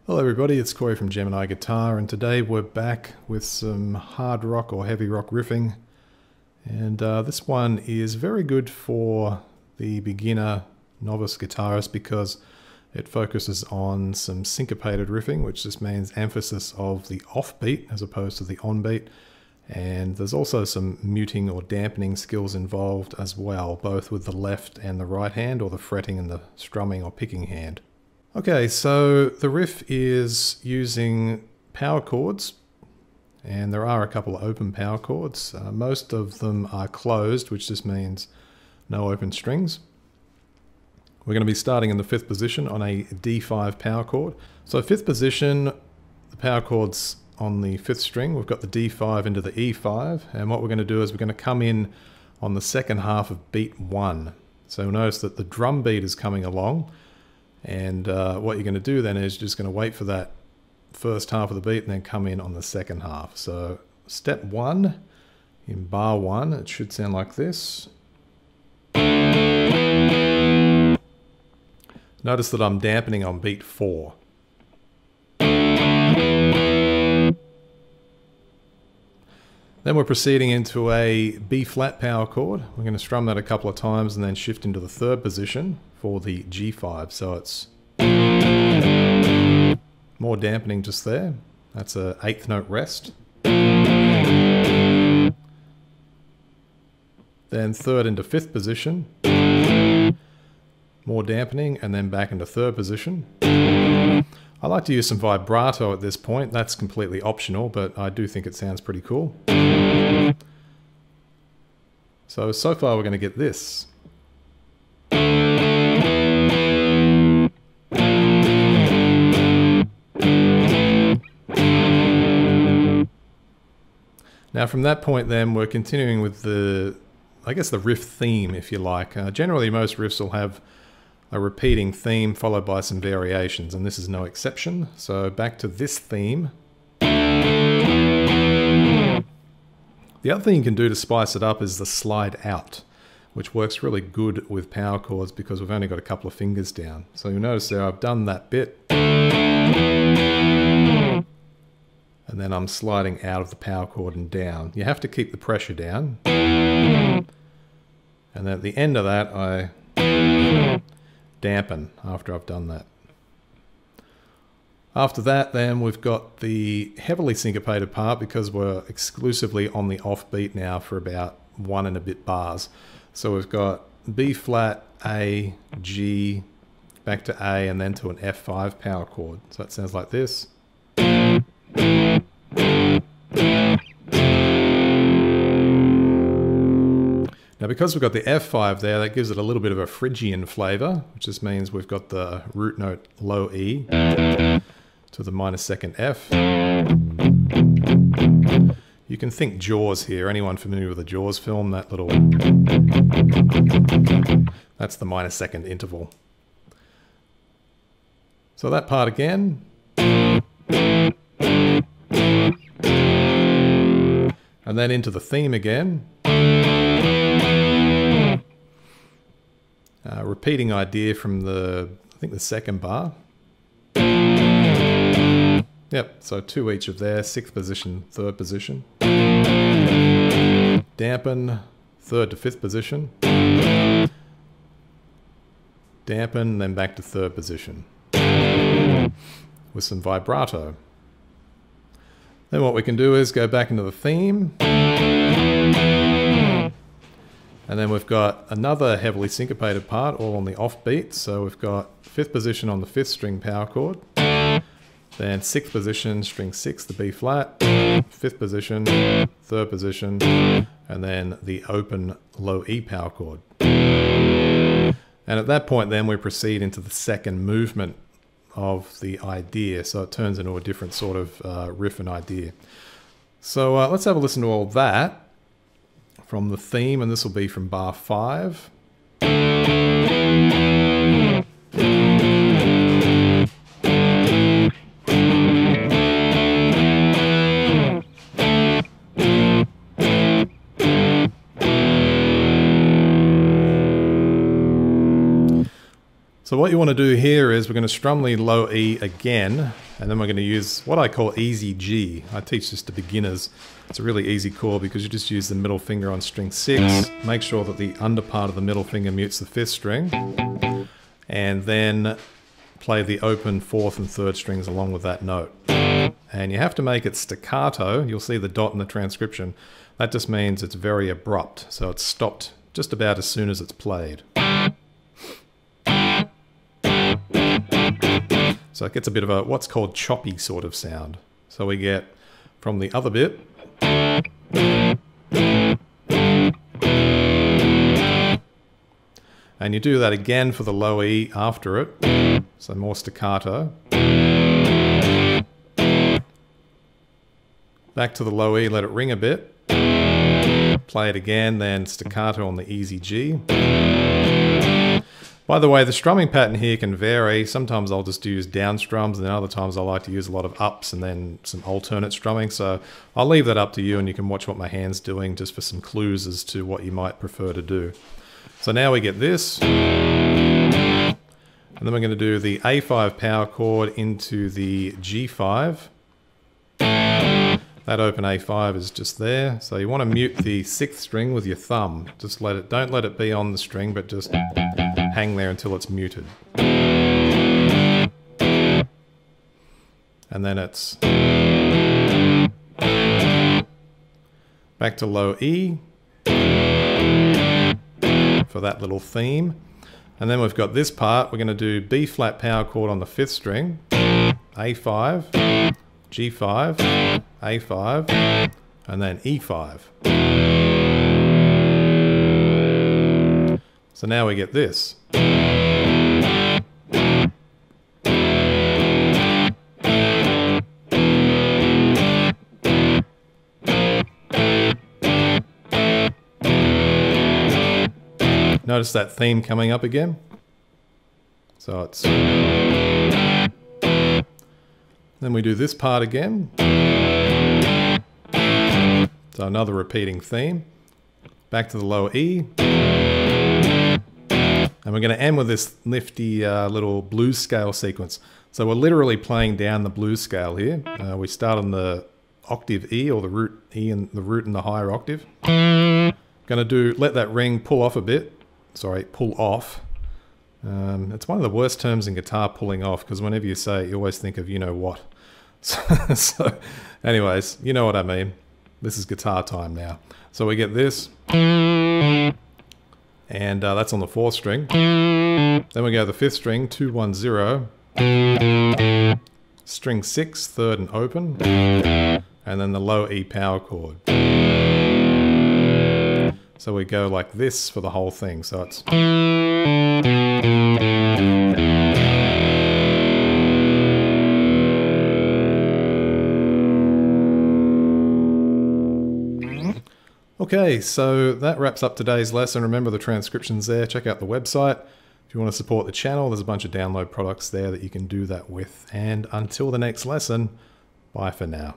Hello everybody, it's Corey from Gemini Guitar, and today we're back with some hard rock or heavy rock riffing. And this one is very good for the beginner novice guitarist because it focuses on some syncopated riffing, which just means emphasis of the offbeat as opposed to the onbeat. And there's also some muting or dampening skills involved as well, both with the left and the right hand, or the fretting and the strumming or picking hand. Okay, so the riff is using power chords, and there are a couple of open power chords. Most of them are closed, which just means no open strings. We're going to be starting in the 5th position on a D5 power chord. So 5th position, the power chord's on the 5th string. We've got the D5 into the E5, and what we're going to do is we're going to come in on the second half of beat 1. So notice that the drum beat is coming along. And what you're going to do then is you're just going to wait for that first half of the beat and then come in on the second half. So step 1 in bar 1, it should sound like this. Notice that I'm dampening on beat 4. Then we're proceeding into a B flat power chord. We're going to strum that a couple of times and then shift into the 3rd position for the G5. So it's more dampening just there. That's a 8th note rest. Then 3rd into 5th position. More dampening, and then back into 3rd position. I like to use some vibrato at this point. That's completely optional, but I do think it sounds pretty cool. So far we're going to get this. Now from that point then we're continuing with the, I guess the riff theme, if you like. Generally most riffs will have a repeating theme followed by some variations, and this is no exception. So back to this theme. The other thing you can do to spice it up is the slide out, which works really good with power chords because we've only got a couple of fingers down. So you'll notice there I've done that bit, and then I'm sliding out of the power chord and down. You have to keep the pressure down. And then at the end of that I dampen after I've done that. After that then we've got the heavily syncopated part because we're exclusively on the offbeat now for about 1 and a bit bars. So we've got B flat, A, G, back to A, and then to an F5 power chord. So that sounds like this. Now because we've got the F5 there, that gives it a little bit of a Phrygian flavour, which just means we've got the root note low E to the -2nd F. You can think Jaws here. Anyone familiar with the Jaws film? That little... that's the -2nd interval. So that part again. And then into the theme again. Repeating idea from the, I think the 2nd bar. Yep, so 2 each of there, 6th position, 3rd position. Dampen, 3rd to 5th position. Dampen, then back to 3rd position. With some vibrato. Then what we can do is go back into the theme. And then we've got another heavily syncopated part, all on the offbeat. So we've got 5th position on the 5th string power chord. Then 6th position, string 6, the B flat. 5th position, 3rd position, and then the open low E power chord. And at that point then we proceed into the 2nd movement of the idea. So it turns into a different sort of riff and idea. So let's have a listen to all that from the theme, and this will be from bar 5. So what you want to do here is we're going to strum the low E again, and then we're going to use what I call easy G. I teach this to beginners. It's a really easy chord because you just use the middle finger on string 6, make sure that the under part of the middle finger mutes the 5th string, and then play the open 4th and 3rd strings along with that note. And you have to make it staccato. You'll see the dot in the transcription. That just means it's very abrupt, so it's stopped just about as soon as it's played. So it gets a bit of a what's called choppy sort of sound. So we get from the other bit, and you do that again for the low E after it, so more staccato. Back to the low E, let it ring a bit. Play it again, then staccato on the easy G. By the way, the strumming pattern here can vary. Sometimes I'll just use down strums, and then other times I like to use a lot of ups and then some alternate strumming. So I'll leave that up to you, and you can watch what my hand's doing just for some clues as to what you might prefer to do. So now we get this. And then we're going to do the A5 power chord into the G5. That open A5 is just there. So you want to mute the 6th string with your thumb. Just don't let it be on the string, but just hang there until it's muted. And then it's back to low E for that little theme. And then we've got this part. We're going to do B flat power chord on the 5th string, A5, G5, A5, and then E5. So now we get this. Notice that theme coming up again. So it's... Then we do this part again. So another repeating theme. Back to the low E. And we're going to end with this nifty little blues scale sequence. So we're literally playing down the blues scale here. We start on the octave E, or the root E, and the root in the higher octave. Going to let that ring pull off a bit. Sorry, pull off. It's one of the worst terms in guitar, pulling off, because whenever you say it, you always think of you know what. So anyways, you know what I mean. This is guitar time now. So we get this. And that's on the 4th string. Then we go to the 5th string, 2, 1, 0. String 6, 3rd and open. And then the low E power chord. So we go like this for the whole thing. So it's... Okay, so that wraps up today's lesson. Remember, the transcription's there. Check out the website. If you want to support the channel, there's a bunch of download products there that you can do that with. And until the next lesson, bye for now.